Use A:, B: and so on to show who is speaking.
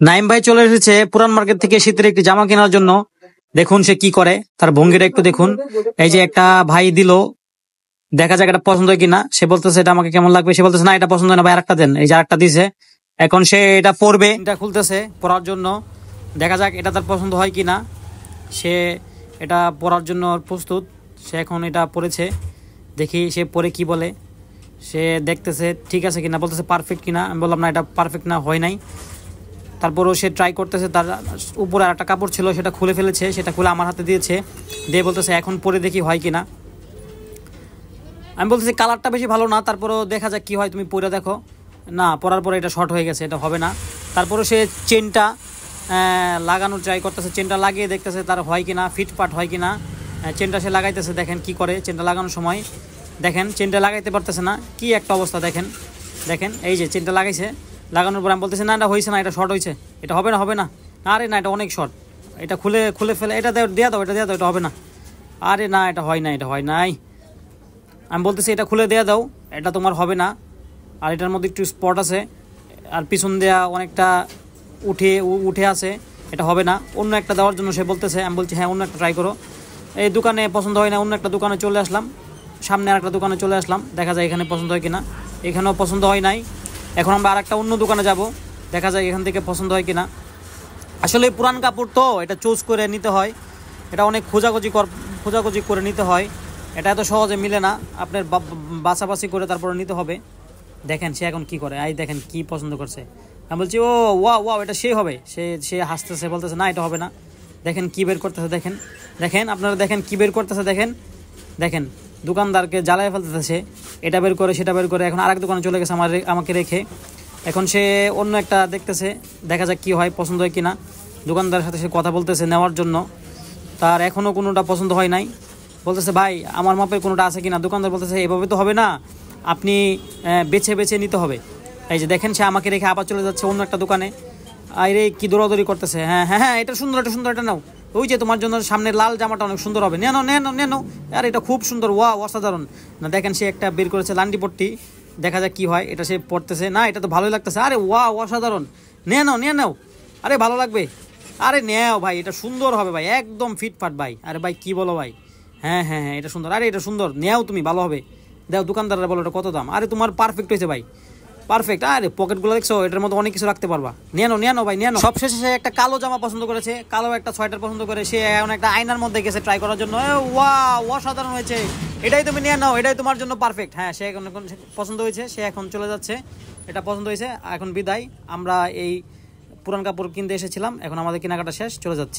A: নাইম ভাই চলে এসেছে পুরান মার্কেট থেকে শীতের একটি জামা কেনার জন্য। দেখুন সে কি করে, তার ভঙ্গিটা একটু দেখুন। এই যে একটা ভাই দিল, দেখা যাক এটা পছন্দ হয় কিনা। সে বলতেছে এটা আমাকে কেমন লাগবে, সে বলতেছে না এটা পছন্দ হয় না ভাই, আরেকটা দেন। এই যে আরেকটা দিছে, এখন সে এটা পরবে, এটা খুলতেছে পরার জন্য। দেখা যাক এটা তার পছন্দ হয় কিনা। সে এটা পরার জন্য প্রস্তুত, সে এখন এটা পরেছে। দেখি সে পরে কি বলে। সে দেখতেছে ঠিক আছে কিনা, বলতেছে পারফেক্ট কিনা। আমি বললাম না এটা পারফেক্ট না, হয় নাই। তারপরও সে ট্রাই করতেছে। তার উপরে আর একটা কাপড় ছিল, সেটা খুলে ফেলেছে, সেটা খুলে আমার হাতে দিয়েছে, দিয়ে বলতেছে এখন পরে দেখি হয় কিনা। আমি বলতেছি কালারটা বেশি ভালো না, তারপরও দেখা যাক কি হয়, তুমি পরে দেখো। না, পরার পরে এটা শর্ট হয়ে গেছে, এটা হবে না। তারপরও সে চেনটা লাগানোর ট্রাই করতেছে, চেনটা লাগিয়ে দেখতেছে তার হয় কিনা, ফিটফাট হয় কিনা। চেনটা সে লাগাইতেছে, দেখেন কি করে। চেনটা লাগানোর সময় দেখেন চেনটা লাগাইতে পারতেছে না, কি একটা অবস্থা দেখেন। দেখেন এই যে চেনটা লাগাইছে, লাগানোর পর আমি বলতেছি না এটা হয়েছে না, এটা শর্ট হয়েছে, এটা হবে না, হবে না। আরে না, এটা অনেক শর্ট, এটা খুলে খুলে ফেলে, এটা দেওয়া দাও, এটা দেওয়া দাও, এটা হবে না। আরে না, এটা হয় না, এটা হয় নাই। আমি বলতেছি এটা খুলে দেওয়া দাও, এটা তোমার হবে না। আর এটার মধ্যে একটু স্পট আছে, আর পিছন দেওয়া অনেকটা উঠে উঠে আছে, এটা হবে না। অন্য একটা দেওয়ার জন্য সে বলতেছে। আমি বলছি হ্যাঁ অন্য একটা ট্রাই করো। এই দোকানে পছন্দ হয় না, অন্য একটা দোকানে চলে আসলাম, সামনে আর একটা দোকানে চলে আসলাম, দেখা যায় এখানে পছন্দ হয় কিনা। এখানেও পছন্দ হয় নাই। এখন আমরা আর একটা অন্য দোকানে যাব, দেখা যায় এখান থেকে পছন্দ হয় কিনা। আসলে পুরান কাপড় তো এটা চুজ করে নিতে হয়, এটা অনেক খোঁজাখুঁজি করে নিতে হয়, এটা এত সহজে মিলে না, আপনার বাছাবাছি করে তারপরে নিতে হবে। দেখেন সে এখন কি করে, দেখেন কি পছন্দ করছে। আমি বলছি ও ওয়া এটা সে হবে। সে সে হাসতেছে, বলতেছে না এটা হবে না। দেখেন কি বের করতেছে, দেখেন দেখেন আপনারা দেখেন কি বের করতেছে, দেখেন দেখেন দোকানদারকে জ্বালায় ফেলতেছে, এটা বের করে সেটা বের করে। এখন আরেক দোকানে চলে গেছে আমাকে রেখে। এখন সে অন্য একটা দেখতেছে, দেখা যাক কি হয়, পছন্দ হয় কিনা। দোকানদারের সাথে সে কথা বলতেছে নেওয়ার জন্য, তার এখনও কোনোটা পছন্দ হয় নাই। বলতেছে ভাই আমার মাপের কোনোটা আছে কিনা। দোকানদার বলতেছে এভাবে তো হবে না, আপনি বেছে বেছে নিতে হবে। এই যে দেখেন সে আমাকে রেখে আবার চলে যাচ্ছে অন্য একটা দোকানে। আরে কি দৌড়াদৌড়ি করতেছে। হ্যাঁ হ্যাঁ হ্যাঁ, এটা সুন্দর, এটা সুন্দর, এটা নাও। ওই যে তোমার জন্য সামনে লাল জামাটা অনেক সুন্দর হবে, নেনো নেনো নেনো। আর এটা খুব সুন্দর, ওয়া অসাধারণ। না দেখেন সে একটা বের করেছে লান্ডি পট্টি, দেখা যাক কি হয়। এটা সে পড়তেছে, না এটা তো ভালোই লাগতেছে। আরে ওয়া অসাধারণ, নিয়ে নাও। আরে ভালো লাগবে, আরে নেও ভাই, এটা সুন্দর হবে ভাই, একদম ফিটফাট ভাই। আরে ভাই কি বলো ভাই, হ্যাঁ হ্যাঁ হ্যাঁ এটা সুন্দর, আরে এটা সুন্দর, নেও তুমি, ভালো হবে। দেখো দোকানদাররা বলো এটা কত দাম। আরে তোমার পারফেক্ট হয়েছে ভাই, পারফেক্ট। আরে পকেটগুলো দেখছো, এটার মধ্যে অনেক কিছু রাখতে পারবা, নিয়ে নাও ভাই, নিয়ে নাও। সবশেষে সে একটা কালো জামা পছন্দ করেছে, কালো একটা সোয়েটার পছন্দ করে সে এখন একটা আয়নার মধ্যে গেছে ট্রাই করার জন্য। ওয়া অসাধারণ হয়েছে, এটাই তুমি নিয়ে নাও, এটাই তোমার জন্য পারফেক্ট। হ্যাঁ সে এখন পছন্দ হয়েছে, সে এখন চলে যাচ্ছে, এটা পছন্দ হয়েছে, এখন বিদায়। আমরা এই পুরান কাপড় কিনতে এসেছিলাম, এখন আমাদের কেনাকাটা শেষ, চলে যাচ্ছি।